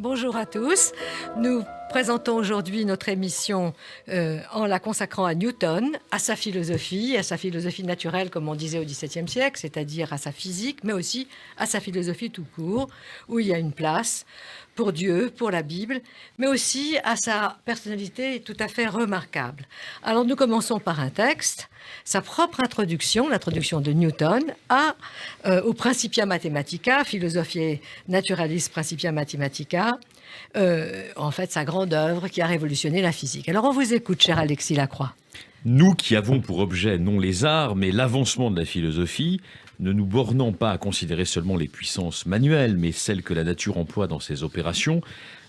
Bonjour à tous. Nous présentons aujourd'hui notre émission en la consacrant à Newton, à sa philosophie naturelle, comme on disait au XVIIe siècle, c'est-à-dire à sa physique, mais aussi à sa philosophie tout court, où il y a une place pour Dieu, pour la Bible, mais aussi à sa personnalité tout à fait remarquable. Alors nous commençons par un texte, sa propre introduction, l'introduction de Newton au Principia Mathematica, Philosophiae Naturalis Principia Mathematica, en fait sa grande œuvre qui a révolutionné la physique. Alors on vous écoute, cher Alexis Lacroix. Nous qui avons pour objet non les arts, mais l'avancement de la philosophie, ne nous bornant pas à considérer seulement les puissances manuelles, mais celles que la nature emploie dans ses opérations,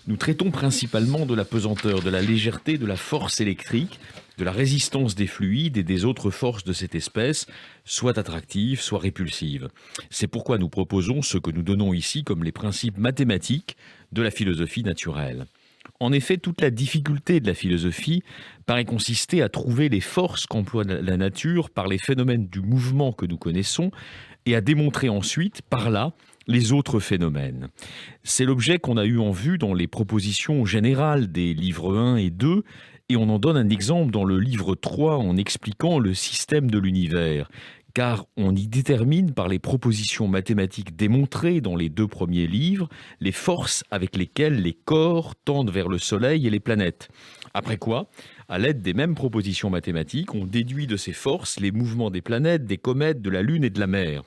nous traitons principalement de la pesanteur, de la légèreté, de la force électrique, de la résistance des fluides et des autres forces de cette espèce, soit attractives, soit répulsives. C'est pourquoi nous proposons ce que nous donnons ici comme les principes mathématiques de la philosophie naturelle. En effet, toute la difficulté de la philosophie paraît consister à trouver les forces qu'emploie la nature par les phénomènes du mouvement que nous connaissons et à démontrer ensuite, par là, les autres phénomènes. C'est l'objet qu'on a eu en vue dans les propositions générales des livres 1 et 2, et on en donne un exemple dans le livre 3 en expliquant le système de l'univers, car on y détermine par les propositions mathématiques démontrées dans les 2 premiers livres les forces avec lesquelles les corps tendent vers le Soleil et les planètes. Après quoi, à l'aide des mêmes propositions mathématiques, on déduit de ces forces les mouvements des planètes, des comètes, de la Lune et de la mer.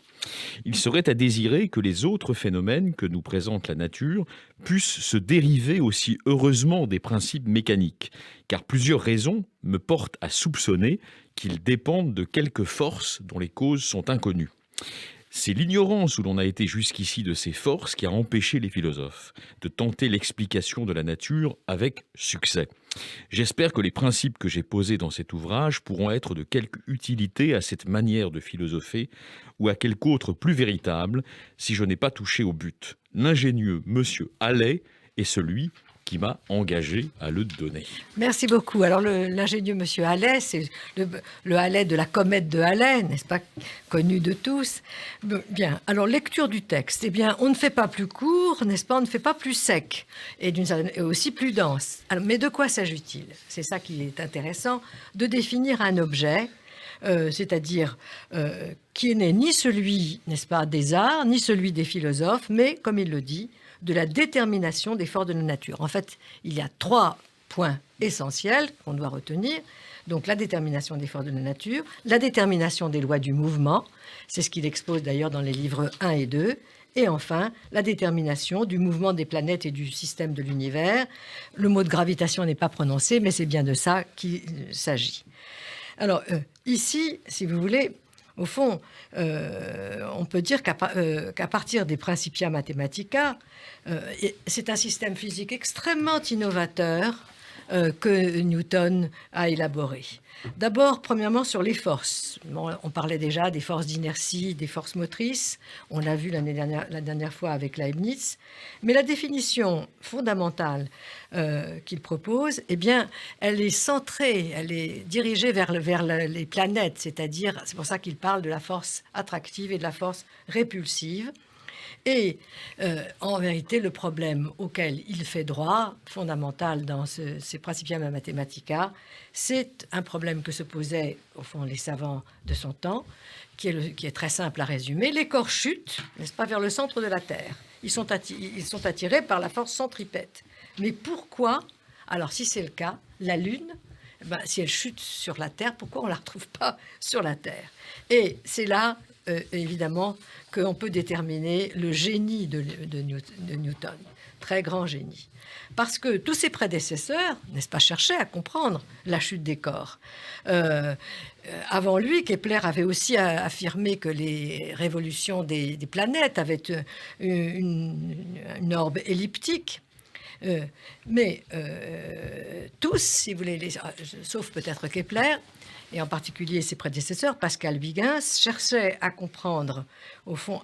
Il serait à désirer que les autres phénomènes que nous présente la nature puissent se dériver aussi heureusement des principes mécaniques, car plusieurs raisons me portent à soupçonner qu'ils dépendent de quelques forces dont les causes sont inconnues. C'est l'ignorance où l'on a été jusqu'ici de ces forces qui a empêché les philosophes de tenter l'explication de la nature avec succès. J'espère que les principes que j'ai posés dans cet ouvrage pourront être de quelque utilité à cette manière de philosopher ou à quelque autre plus véritable si je n'ai pas touché au but. L'ingénieux monsieur Halley est celui qui m'a engagé à le donner. Merci beaucoup. Alors l'ingénieux monsieur Halley, c'est le Halley de la comète de Halley, n'est-ce pas, connu de tous. Bien, alors lecture du texte. Eh bien, on ne fait pas plus court, n'est-ce pas, on ne fait pas plus sec, et aussi plus dense. Alors, mais de quoi s'agit-il? C'est ça qui est intéressant, de définir un objet, c'est-à-dire qui n'est ni celui, n'est-ce pas, des arts, ni celui des philosophes, mais, comme il le dit, de la détermination des forces de la nature. En fait, il y a 3 points essentiels qu'on doit retenir. Donc, la détermination des forces de la nature, la détermination des lois du mouvement, c'est ce qu'il expose d'ailleurs dans les livres 1 et 2, et enfin, la détermination du mouvement des planètes et du système de l'univers. Le mot de gravitation n'est pas prononcé, mais c'est bien de ça qu'il s'agit. Alors, ici, si vous voulez, au fond, on peut dire qu'à partir des Principia Mathematica, c'est un système physique extrêmement innovateur que Newton a élaboré. D'abord, premièrement, sur les forces. Bon, on parlait déjà des forces d'inertie, des forces motrices. On l'a vu la dernière fois avec Leibniz. Mais la définition fondamentale qu'il propose, eh bien, elle est centrée, elle est dirigée vers les planètes. C'est-à-dire, c'est pour ça qu'il parle de la force attractive et de la force répulsive. Et en vérité, le problème auquel il fait droit, fondamental dans ces Principia Mathematica, c'est un problème que se posaient, au fond, les savants de son temps, qui est très simple à résumer. Les corps chutent, n'est-ce pas, vers le centre de la Terre. Ils sont attirés par la force centripète. Mais pourquoi, alors si c'est le cas, la Lune, si elle chute sur la Terre, pourquoi on ne la retrouve pas sur la Terre? Et c'est là, évidemment, qu'on peut déterminer le génie de Newton, très grand génie. Parce que tous ses prédécesseurs, n'est-ce pas, cherchaient à comprendre la chute des corps. Avant lui, Kepler avait aussi affirmé que les révolutions des planètes avaient une orbe elliptique. Mais tous, si vous voulez, sauf peut-être Kepler, et en particulier ses prédécesseurs, Pascal Huygens, cherchaient à comprendre, au fond,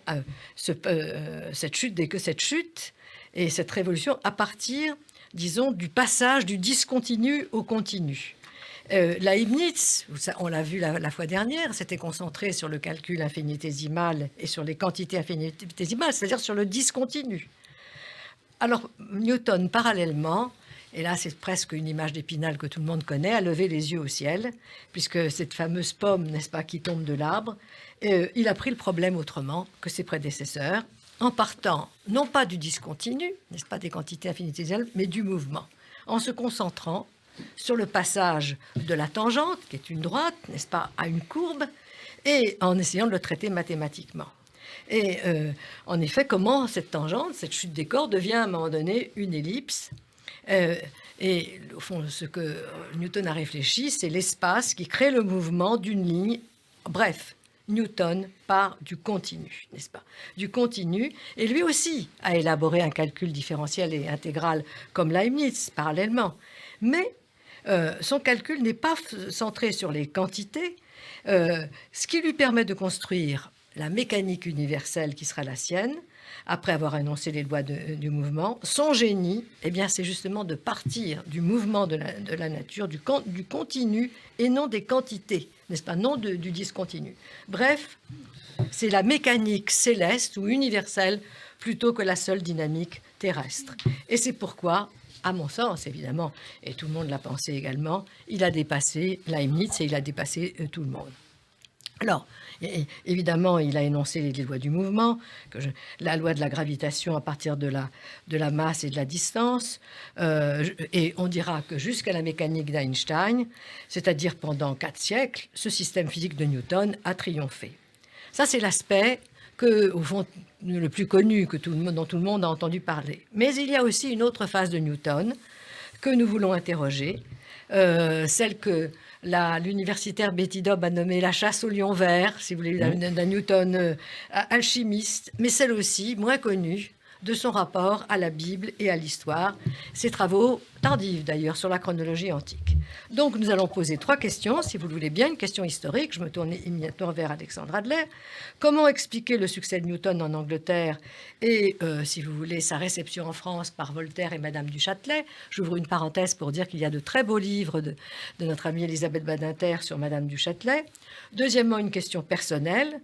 cette chute et cette révolution à partir, disons, du passage du discontinu au continu. Leibniz, on l'a vu la fois dernière, s'était concentré sur le calcul infinitésimal et sur les quantités infinitésimales, c'est-à-dire sur le discontinu. Alors, Newton, parallèlement, et là c'est presque une image d'Épinal que tout le monde connaît, a levé les yeux au ciel, puisque cette fameuse pomme, n'est-ce pas, qui tombe de l'arbre, il a pris le problème autrement que ses prédécesseurs, en partant non pas du discontinu, n'est-ce pas, des quantités infinitésimales, mais du mouvement, en se concentrant sur le passage de la tangente, qui est une droite, n'est-ce pas, à une courbe, et en essayant de le traiter mathématiquement. Et en effet, comment cette tangente, cette chute des corps, devient à un moment donné une ellipse. Et au fond, ce que Newton a réfléchi, c'est l'espace qui crée le mouvement d'une ligne. Bref, Newton part du continu, n'est-ce pas? Du continu. Et lui aussi a élaboré un calcul différentiel et intégral comme Leibniz, parallèlement. Mais son calcul n'est pas centré sur les quantités, ce qui lui permet de construire la mécanique universelle qui sera la sienne, après avoir énoncé les lois du mouvement. Son génie, eh bien, c'est justement de partir du mouvement de la nature, du continu, et non des quantités, n'est-ce pas, non du discontinu. Bref, c'est la mécanique céleste ou universelle plutôt que la seule dynamique terrestre. Et c'est pourquoi, à mon sens, évidemment, et tout le monde l'a pensé également, il a dépassé Leibniz et il a dépassé tout le monde. Alors, évidemment, il a énoncé les lois du mouvement, la loi de la gravitation à partir de la masse et de la distance, et on dira que jusqu'à la mécanique d'Einstein, c'est-à-dire pendant 4 siècles, ce système physique de Newton a triomphé. Ça, c'est l'aspect au fond, le plus connu, dont tout le monde a entendu parler. Mais il y a aussi une autre phase de Newton que nous voulons interroger, celle que l'universitaire Betty Dobb a nommée la chasse au lion vert, si vous voulez, d'un Newton alchimiste, mais celle aussi, moins connue, de son rapport à la Bible et à l'histoire. Ses travaux, tardifs d'ailleurs, sur la chronologie antique. Donc nous allons poser 3 questions, si vous le voulez bien, une question historique. Je me tourne immédiatement vers Alexandre Adler. Comment expliquer le succès de Newton en Angleterre et, si vous voulez, sa réception en France par Voltaire et Madame du Châtelet? J'ouvre une parenthèse pour dire qu'il y a de très beaux livres de notre amie Elisabeth Badinter sur Madame du Châtelet. Deuxièmement, une question personnelle.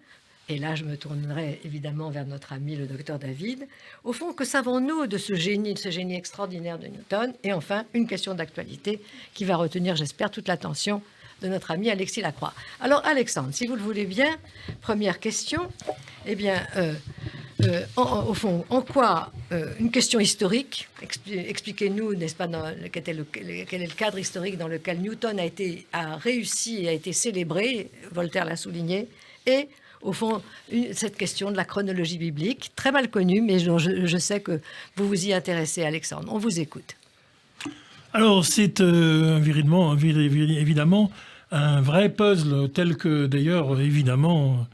Et là, je me tournerai évidemment vers notre ami le docteur David. Au fond, que savons-nous de ce génie extraordinaire de Newton? Et enfin, une question d'actualité qui va retenir, j'espère, toute l'attention de notre ami Alexis Lacroix. Alors, Alexandre, si vous le voulez bien, première question. Eh bien, au fond, en quoi une question historique, expliquez-nous, n'est-ce pas, quel est le cadre historique dans lequel Newton a réussi et a été célébré, Voltaire l'a souligné, et au fond, cette question de la chronologie biblique, très mal connue, mais je sais que vous vous y intéressez, Alexandre. On vous écoute. Alors, c'est évidemment un vrai puzzle, tel que, d'ailleurs, évidemment,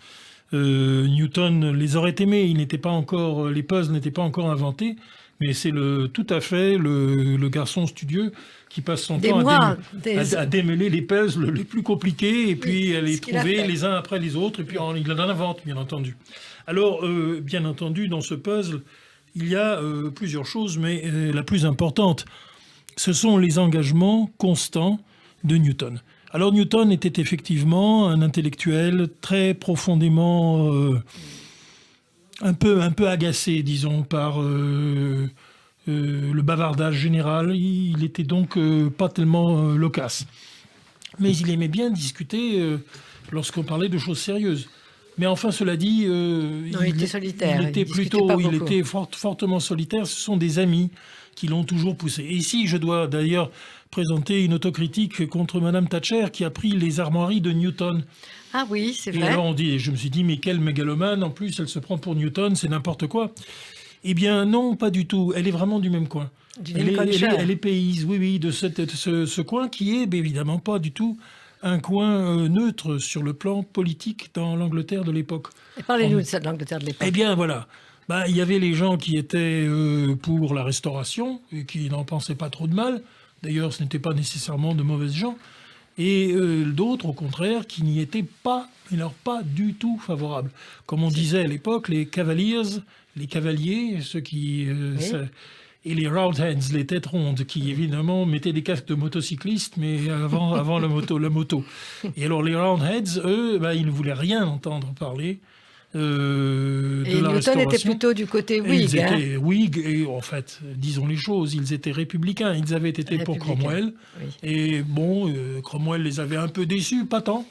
Newton les aurait aimés. Les puzzles n'étaient pas encore inventés, mais c'est tout à fait le garçon studieux qui passe son temps à démêler les puzzles les plus compliqués et puis à les trouver les uns après les autres, et puis il en invente, bien entendu. Alors, bien entendu, dans ce puzzle, il y a plusieurs choses, mais la plus importante, ce sont les engagements constants de Newton. Alors, Newton était effectivement un intellectuel très profondément un peu agacé, disons, par le bavardage général. Il était donc pas tellement loquace. Mais il aimait bien discuter lorsqu'on parlait de choses sérieuses. Mais enfin, cela dit, il était solitaire. Il était fortement solitaire. Ce sont des amis qui l'ont toujours poussé. Et ici, je dois d'ailleurs présenter une autocritique contre Madame Thatcher, qui a pris les armoiries de Newton. Ah oui, c'est vrai. Et alors je me suis dit, mais quelle mégalomane, en plus elle se prend pour Newton, c'est n'importe quoi. Eh bien non, pas du tout, elle est vraiment du même coin. Elle est payse, oui, de ce coin qui est évidemment pas du tout un coin neutre sur le plan politique dans l'Angleterre de l'époque. Et parlez-nous de l'Angleterre de l'époque. Eh bien voilà, il y avait les gens qui étaient pour la Restauration et qui n'en pensaient pas trop de mal. D'ailleurs, ce n'étaient pas nécessairement de mauvaises gens. Et d'autres, au contraire, qui n'y étaient pas, mais alors pas du tout favorables. Comme on disait à l'époque, les cavaliers, ceux qui... et les roundheads, les têtes rondes, qui évidemment mettaient des casques de motocyclistes, mais avant la moto. Et alors les roundheads, eux, ils ne voulaient rien entendre parler de Et la Newton Restauration. était plutôt du côté Et Whig. ils hein. étaient Whig, et en fait, disons les choses, ils étaient républicains. Ils avaient été pour Républicains, Cromwell. oui. Et bon, Cromwell les avait un peu déçus, pas tant.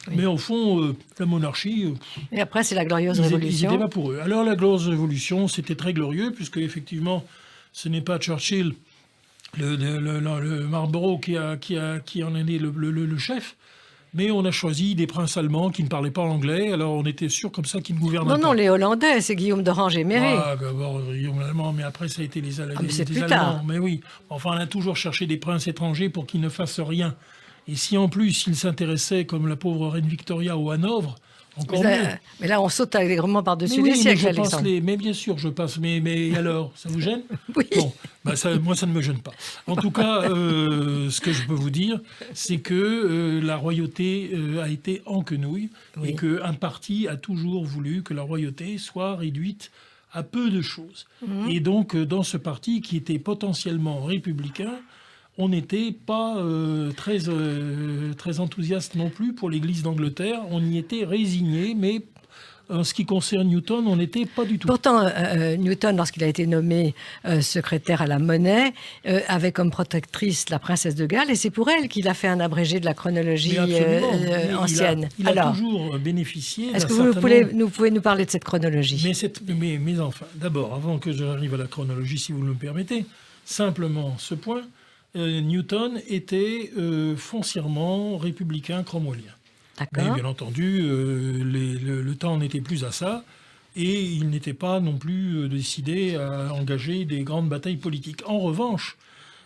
Oui. Mais au fond, la monarchie, Et après, c'est la Glorieuse ils Révolution. n'étaient pas pour eux. Alors la Glorieuse Révolution, c'était très glorieux, puisque effectivement, ce n'est pas Churchill, le Marlborough, qui en est le chef. Mais on a choisi des princes allemands qui ne parlaient pas anglais, alors on était sûr comme ça qu'ils ne gouvernaient Non, pas. non, les Hollandais, c'est Guillaume d'Orange et Méré. Ah, d'abord Guillaume l'Allemand, mais après ça a été les mais c'est plus Allemands. tard. Mais oui, enfin on a toujours cherché des princes étrangers pour qu'ils ne fassent rien. Et si en plus ils s'intéressaient, comme la pauvre reine Victoria, au Hanovre, encore mieux. Mais là, on saute allègrement par-dessus Mais les oui, siècles, mais je passe Alexandre. mais bien sûr, je passe. Mais alors, ça vous gêne? Oui. Bon, bah moi, ça ne me gêne pas. En tout cas, ce que je peux vous dire, c'est que la royauté a été en quenouille Oui. et qu'un parti a toujours voulu que la royauté soit réduite à peu de choses. Et donc, dans ce parti qui était potentiellement républicain, on n'était pas très enthousiaste non plus pour l'Église d'Angleterre. On y était résigné, mais en ce qui concerne Newton, on n'était pas du tout. Pourtant, Newton, lorsqu'il a été nommé secrétaire à la Monnaie, avait comme protectrice la princesse de Galles, et c'est pour elle qu'il a fait un abrégé de la chronologie Mais absolument. ancienne. Il a Alors, toujours bénéficié est-ce d'un que vous certain pouvez nous parler de cette chronologie? Mais enfin, d'abord, avant que j'arrive à la chronologie, si vous le permettez, simplement ce point, Newton était foncièrement républicain cromwellien. Mais D'accord. bien entendu, le temps n'était plus à ça, et il n'était pas non plus décidé à engager des grandes batailles politiques. En revanche,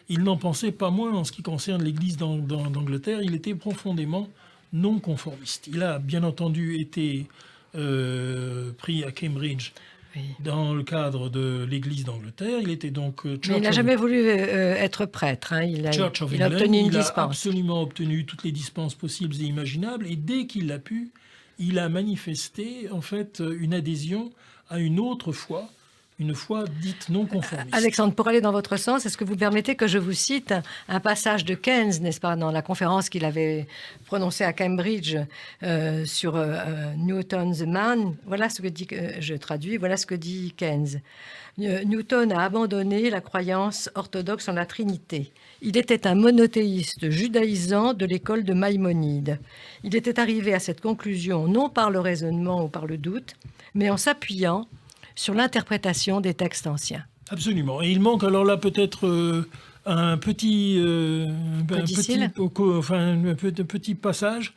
il n'en pensait pas moins en ce qui concerne l'Église d'Angleterre, il était profondément non conformiste. Il a bien entendu été pris à Cambridge Oui. dans le cadre de l'Église d'Angleterre. Il était donc Mais il n'a jamais voulu être prêtre. Hein. Church of Il a England. obtenu une Il a dispense. absolument obtenu toutes les dispenses possibles et imaginables. Et dès qu'il l'a pu, il a manifesté en fait une adhésion à une autre foi, une foi dite non conformiste. Alexandre, pour aller dans votre sens, est-ce que vous permettez que je vous cite un passage de Keynes, n'est-ce pas, dans la conférence qu'il avait prononcée à Cambridge sur Newton the Man? Voilà ce que dit, je traduis, voilà ce que dit Keynes. Newton a abandonné la croyance orthodoxe en la Trinité. Il était un monothéiste judaïsant de l'école de Maïmonide. Il était arrivé à cette conclusion non par le raisonnement ou par le doute, mais en s'appuyant sur l'interprétation des textes anciens. Absolument. Et il manque alors là peut-être un petit passage.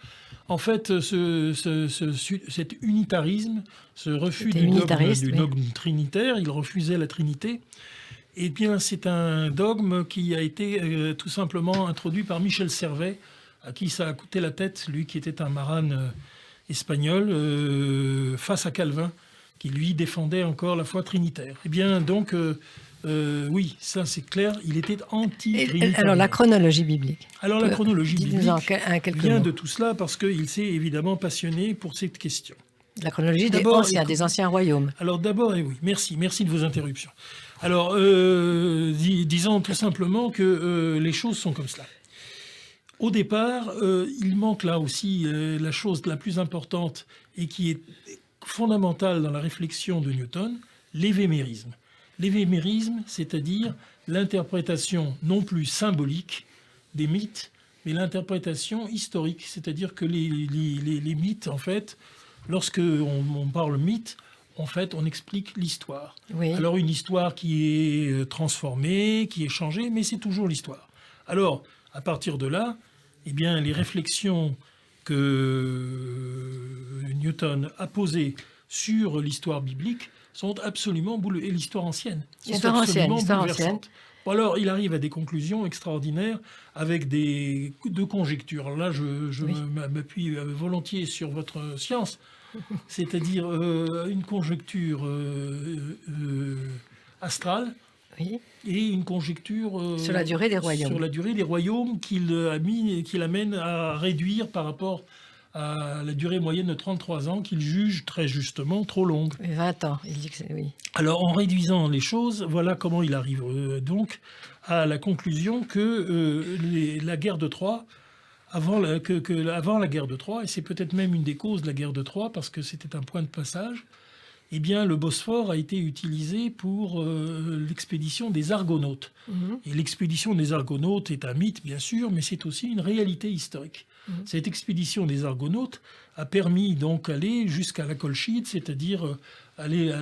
En fait, cet unitarisme, ce refus du dogme trinitaire, il refusait la Trinité. Eh bien, c'est un dogme qui a été tout simplement introduit par Michel Servet, à qui ça a coûté la tête, lui qui était un marane espagnol, face à Calvin, qui lui défendait encore la foi trinitaire. Eh bien, donc, oui, ça c'est clair, il était anti-trinitaire. Alors, la chronologie biblique. Alors, la chronologie biblique vient mots. de tout cela parce qu'il s'est évidemment passionné pour cette question. La chronologie des anciens royaumes. Alors d'abord, et oui, merci de vos interruptions. Alors, disons tout simplement que les choses sont comme cela. Au départ, il manque là aussi la chose la plus importante et qui est fondamentale dans la réflexion de Newton, l'évémérisme. L'évémérisme, c'est-à-dire l'interprétation non plus symbolique des mythes, mais l'interprétation historique, c'est-à-dire que les mythes, en fait, lorsque on parle mythe, en fait, on explique l'histoire. Oui. Alors, une histoire qui est transformée, qui est changée, mais c'est toujours l'histoire. Alors, à partir de là, eh bien, les réflexions que Newton a posées sur l'histoire biblique sont absolument bouleversantes. Et l'histoire ancienne. L'histoire ancienne. Bon, alors, il arrive à des conclusions extraordinaires avec deux conjectures. Alors là, je m'appuie volontiers sur votre science, c'est-à-dire une conjecture astrale. Oui. Et une conjecture sur la durée des royaumes. Sur la durée des royaumes qu'il amène à réduire par rapport à la durée moyenne de 33 ans qu'il juge très justement trop longue. 20 ans, il dit que c'est... Oui. Alors en réduisant les choses, voilà comment il arrive donc à la conclusion que la guerre de Troie avant la guerre de Troie, et c'est peut-être même une des causes de la guerre de Troie, parce que c'était un point de passage, eh bien, le Bosphore a été utilisé pour l'expédition des Argonautes. Et l'expédition des Argonautes est un mythe, bien sûr, mais c'est aussi une réalité historique. Cette expédition des Argonautes a permis donc d'aller jusqu'à la Colchide, c'est-à-dire aller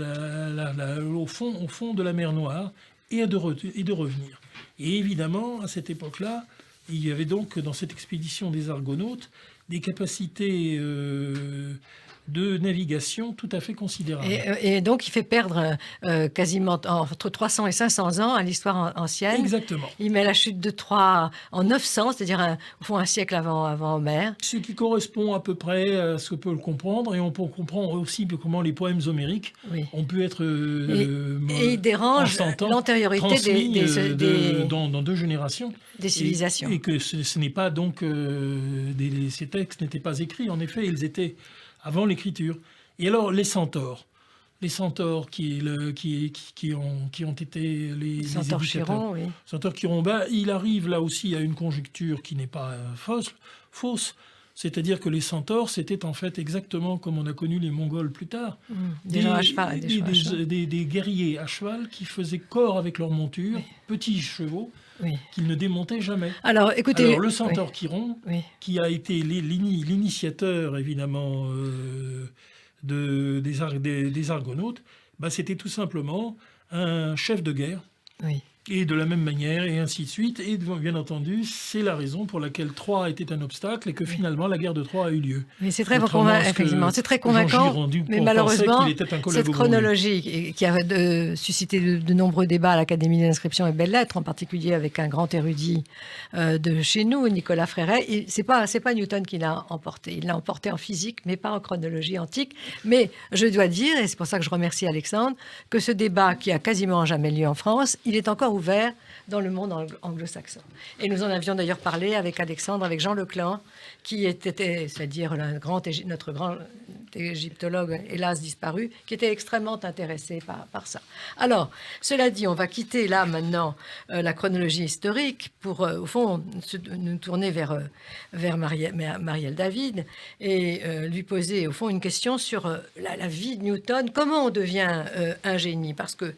au fond de la mer Noire et de revenir. Et évidemment, à cette époque-là, il y avait donc dans cette expédition des Argonautes des capacités de navigation tout à fait considérable. Et donc, il fait perdre quasiment entre 300 et 500 ans à l'histoire ancienne. Exactement. Il met la chute de Troie en 900, c'est-à-dire au fond un siècle avant Homère. Ce qui correspond à peu près à ce que peut le comprendre, et on peut comprendre aussi comment les poèmes homériques ont pu être et il dérange l'antériorité dans 2 générations. Des civilisations. Et que ce n'est pas donc... ces textes n'étaient pas écrits, en effet, ils étaient avant l'écriture. Et alors, les centaures qui ont été les centaures Chiron, oui. Centaures Chiron, il arrive là aussi à une conjecture qui n'est pas fausse, c'est-à-dire que les centaures, c'était en fait exactement comme on a connu les Mongols plus tard, des gens à cheval, des guerriers à cheval qui faisaient corps avec leur monture, petits chevaux, qu'ils ne démontaient jamais. Alors, écoutez... Alors, le centaure Chiron, qui a été l'initiateur, évidemment, des Argonautes, c'était tout simplement un chef de guerre. Et de la même manière, et ainsi de suite. Et bien entendu, c'est la raison pour laquelle Troie était un obstacle et que finalement la guerre de Troie a eu lieu. Mais c'est très convaincant, mais malheureusement, cette chronologie qui a suscité de nombreux débats à l'Académie des inscriptions et belles-lettres, en particulier avec un grand érudit de chez nous, Nicolas Fréret, c'est pas Newton qui l'a emporté. Il l'a emporté en physique, mais pas en chronologie antique. Mais je dois dire, et c'est pour ça que je remercie Alexandre, que ce débat qui a quasiment jamais lieu en France, il est encore ouvert dans le monde anglo-saxon. Et nous en avions d'ailleurs parlé avec Alexandre, avec Jean Leclan, qui était, c'est-à-dire notre grand égyptologue, hélas disparu, qui était extrêmement intéressé par ça. Alors, cela dit, on va quitter là maintenant la chronologie historique pour, au fond, nous tourner vers Marielle David et lui poser, au fond, une question sur la vie de Newton. Comment on devient un génie? Parce que,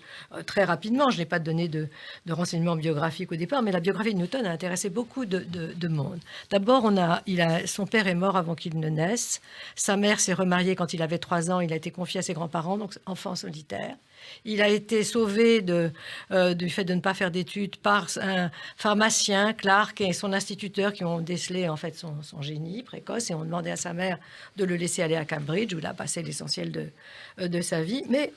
très rapidement, je n'ai pas donné de renseignements biographiques au départ, mais la biographie de Newton a intéressé beaucoup de monde. D'abord, son père est mort avant qu'il ne naisse. Sa mère s'est remariée quand il avait 3 ans. Il a été confié à ses grands-parents, donc enfant solitaire. Il a été sauvé du fait de ne pas faire d'études par un pharmacien, Clark, et son instituteur qui ont décelé en fait son génie précoce et ont demandé à sa mère de le laisser aller à Cambridge, où il a passé l'essentiel de sa vie. Mais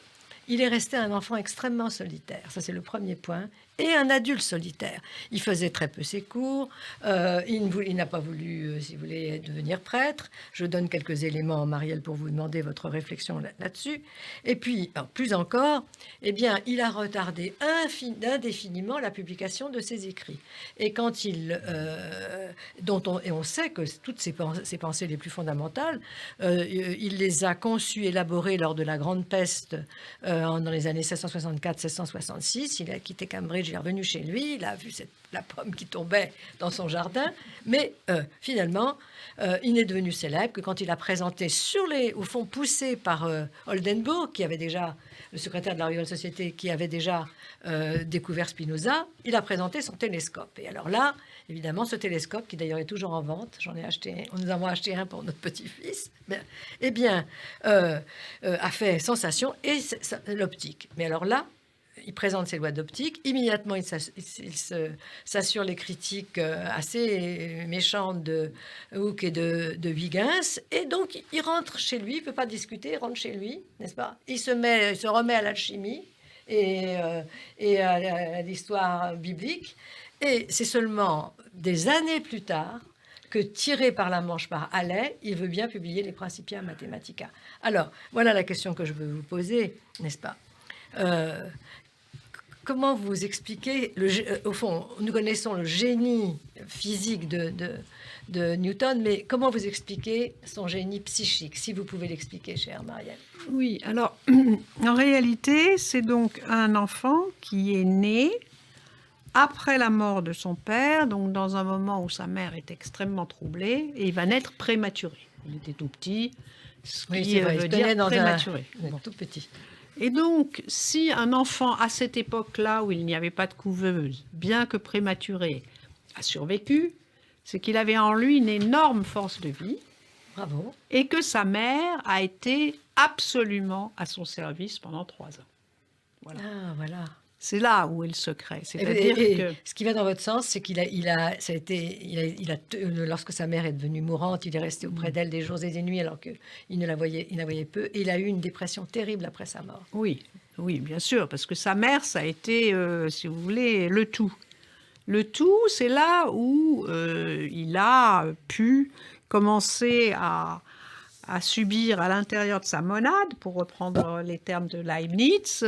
il est resté un enfant extrêmement solitaire. Ça, c'est le premier point. Et un adulte solitaire. Il faisait très peu ses cours. Il n'a pas voulu, si vous voulez, devenir prêtre. Je donne quelques éléments, Marielle, pour vous demander votre réflexion là-dessus. Et puis, plus encore, eh bien, il a retardé indéfiniment la publication de ses écrits. Et quand on sait que toutes ses pensées les plus fondamentales, il les a conçues, élaborées lors de la Grande Peste dans les années 1664-1666. Il a quitté Cambridge. Il est revenu chez lui, il a vu la pomme qui tombait dans son jardin, mais finalement, il n'est devenu célèbre que quand il a présenté au fond poussé par Oldenburg, qui avait déjà, le secrétaire de la Royal Society, qui avait déjà découvert Spinoza, il a présenté son télescope. Et alors là, évidemment, ce télescope, qui d'ailleurs est toujours en vente, nous avons acheté un pour notre petit-fils, a fait sensation, et l'optique. Mais alors là, il présente ses lois d'optique. Immédiatement, il s'assure les critiques assez méchantes de Hooke et de Huygens. Et donc, il rentre chez lui. Il ne peut pas discuter. Il rentre chez lui, n'est-ce pas? Il se remet à l'alchimie et à l'histoire biblique. Et c'est seulement des années plus tard que, tiré par la manche par Halley, il veut bien publier les Principia Mathematica. Alors, voilà la question que je veux vous poser, n'est-ce pas? Comment vous expliquez, au fond, nous connaissons le génie physique de Newton, mais comment vous expliquez son génie psychique, si vous pouvez l'expliquer, chère Marielle? Oui, alors, en réalité, c'est donc un enfant qui est né après la mort de son père, donc dans un moment où sa mère est extrêmement troublée, et il va naître prématuré. Il était tout petit, ce Oui, qui c'est vrai, veut il dire tenait dans prématuré. un Bon. tout petit. Et donc, si un enfant, à cette époque-là, où il n'y avait pas de couveuse, bien que prématuré, a survécu, c'est qu'il avait en lui une énorme force de vie, Bravo. et que sa mère a été absolument à son service pendant 3 ans. Voilà. Ah, voilà. C'est là où est le secret. Et, C'est-à-dire que... ce qui va dans votre sens, c'est lorsque sa mère est devenue mourante, il est resté auprès d'elle des jours et des nuits alors qu'il la voyait peu. Et il a eu une dépression terrible après sa mort. Oui, oui, bien sûr, parce que sa mère, ça a été, si vous voulez, le tout. Le tout, c'est là où il a pu commencer à subir à l'intérieur de sa monade, pour reprendre les termes de Leibniz,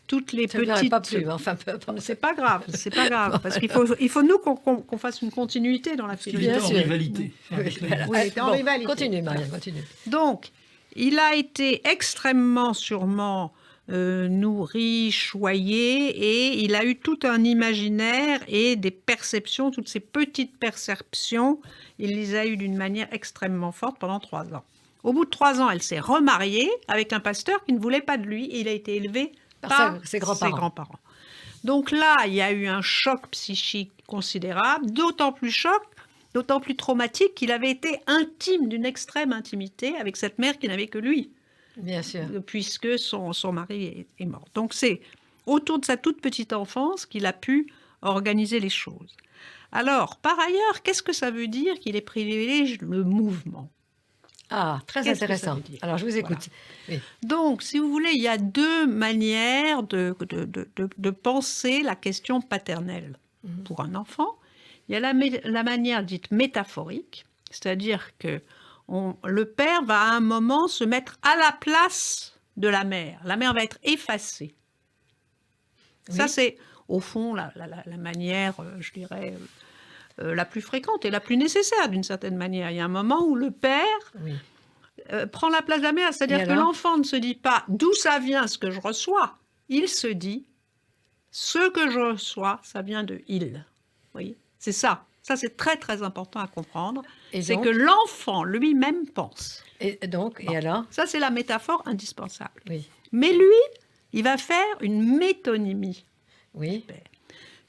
toutes les Ça ne petites... pas plus, enfin peu importe. C'est pas grave, parce qu'il faut nous qu'on fasse une continuité dans la Il était Bien en sûr. rivalité. Oui, voilà. Oui, il était en rivalité. Continue, Marianne, continue. Donc, il a été extrêmement sûrement nourri, choyé, et il a eu tout un imaginaire et des perceptions, toutes ces petites perceptions, il les a eues d'une manière extrêmement forte pendant 3 ans. Au bout de 3 ans, elle s'est remariée avec un pasteur qui ne voulait pas de lui, et il a été élevé par ses grands-parents. Donc là, il y a eu un choc psychique considérable, d'autant plus traumatique qu'il avait été intime, d'une extrême intimité avec cette mère qui n'avait que lui, Bien sûr. puisque son mari est mort. Donc c'est autour de sa toute petite enfance qu'il a pu organiser les choses. Alors, par ailleurs, qu'est-ce que ça veut dire qu'il privilégie le mouvement ? Ah, très Qu'est-ce que intéressant. ça veut dire ? Alors, je vous écoute. Oui. Donc, si vous voulez, il y a 2 manières de penser la question paternelle pour un enfant. Il y a la manière dite métaphorique, c'est-à-dire que le père va à un moment se mettre à la place de la mère. La mère va être effacée. Oui. Ça, c'est au fond la manière, je dirais, la plus fréquente et la plus nécessaire d'une certaine manière. Il y a un moment où le père Oui. prend la place de la mère, c'est-à-dire Et que alors l'enfant ne se dit pas d'où ça vient ce que je reçois, il se dit ce que je reçois, ça vient de il. Vous voyez, c'est ça. Ça, c'est très très important à comprendre. Et C'est donc que l'enfant lui-même pense. Et donc, Bon. et alors Ça, c'est la métaphore indispensable. Oui. Mais lui, il va faire une métonymie. Oui.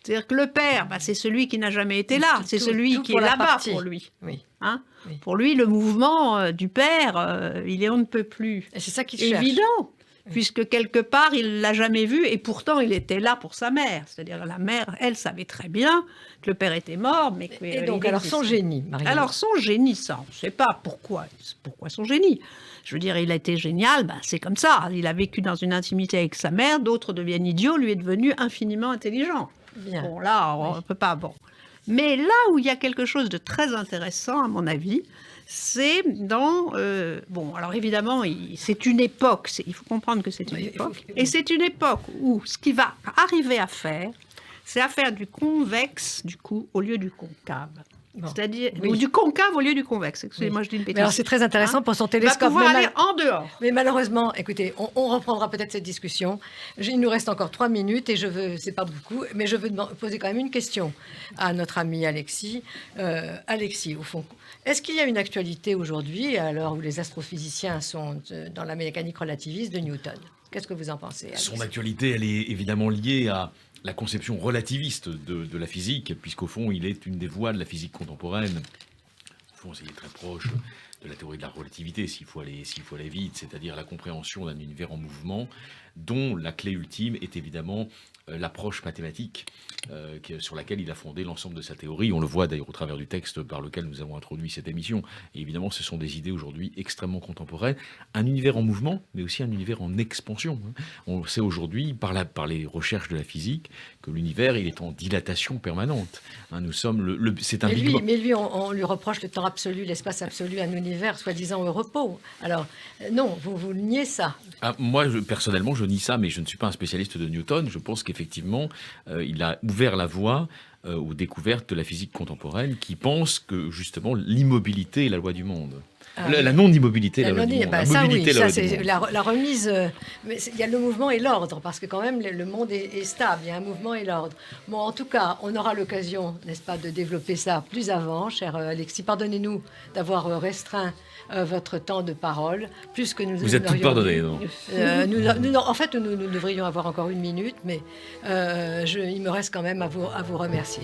C'est-à-dire que le père, c'est celui qui n'a jamais été là, c'est celui tout qui pour est la là-bas partie. pour lui. Oui. Hein? Oui. Pour lui, le mouvement du père, il est on ne peut plus Et c'est ça qu'il cherche. évident, puisque quelque part, il l'a jamais vu, et pourtant, il était là pour sa mère. C'est-à-dire la mère, elle savait très bien que le père était mort, mais que Et donc, il alors, son existait. génie, Marianne. Alors, son génie, ça, on ne sait pas pourquoi son génie. Je veux dire, il a été génial, c'est comme ça. Il a vécu dans une intimité avec sa mère, d'autres deviennent idiots, lui est devenu infiniment intelligent. Bien. Bon, là, on ne peut pas... Bon. Mais là où il y a quelque chose de très intéressant, à mon avis, c'est dans... bon, alors évidemment, c'est une époque, il faut comprendre que c'est une Oui, époque, oui. et c'est une époque où ce qu'il va arriver à faire, c'est à faire du convexe, du coup, au lieu du concave. Bon. C'est-à-dire, Oui. ou du concave au lieu du convexe. Excusez-moi, je dis une bêtise. Mais alors, c'est très intéressant pour son Il va télescope. pouvoir Mais aller en dehors. Mais malheureusement, écoutez, on reprendra peut-être cette discussion. Il nous reste encore 3 minutes et c'est pas beaucoup, mais je veux poser quand même une question à notre ami Alexis. Alexis, au fond, est-ce qu'il y a une actualité aujourd'hui, à l'heure où les astrophysiciens sont dans la mécanique relativiste de Newton ? Qu'est-ce que vous en pensez, Alexis ? Son actualité, elle est évidemment liée à la conception relativiste de la physique, puisqu'au fond, il est une des voies de la physique contemporaine. Au fond, il est très proche de la théorie de la relativité, s'il faut aller vite, c'est-à-dire la compréhension d'un univers en mouvement, dont la clé ultime est évidemment l'approche mathématique sur laquelle il a fondé l'ensemble de sa théorie. On le voit d'ailleurs au travers du texte par lequel nous avons introduit cette émission. Et évidemment, ce sont des idées aujourd'hui extrêmement contemporaines. Un univers en mouvement, mais aussi un univers en expansion. On sait aujourd'hui, par les recherches de la physique, que l'univers, il est en dilatation permanente. Nous sommes c'est un Big Bang. Mais lui, on lui reproche le temps absolu, l'espace absolu, un univers soi-disant au repos. Alors, non, vous niez ça. Moi, personnellement, je nie ça, mais je ne suis pas un spécialiste de Newton. Je pense qu'effectivement, il a ouvert la voie aux découvertes de la physique contemporaine qui pense que, justement, l'immobilité est la loi du monde. La non-immobilité, la mobilité, ça, la oui, ça, loi du c'est monde. la remise. Mais il y a le mouvement et l'ordre, parce que quand même, le monde est stable. Il y a un mouvement et l'ordre. Bon, en tout cas, on aura l'occasion, n'est-ce pas, de développer ça plus avant, cher Alexis. Pardonnez-nous d'avoir restreint votre temps de parole, plus que nous. Vous êtes toutes pardonnées, non En fait, nous devrions avoir encore 1 minute, mais il me reste quand même à vous remercier.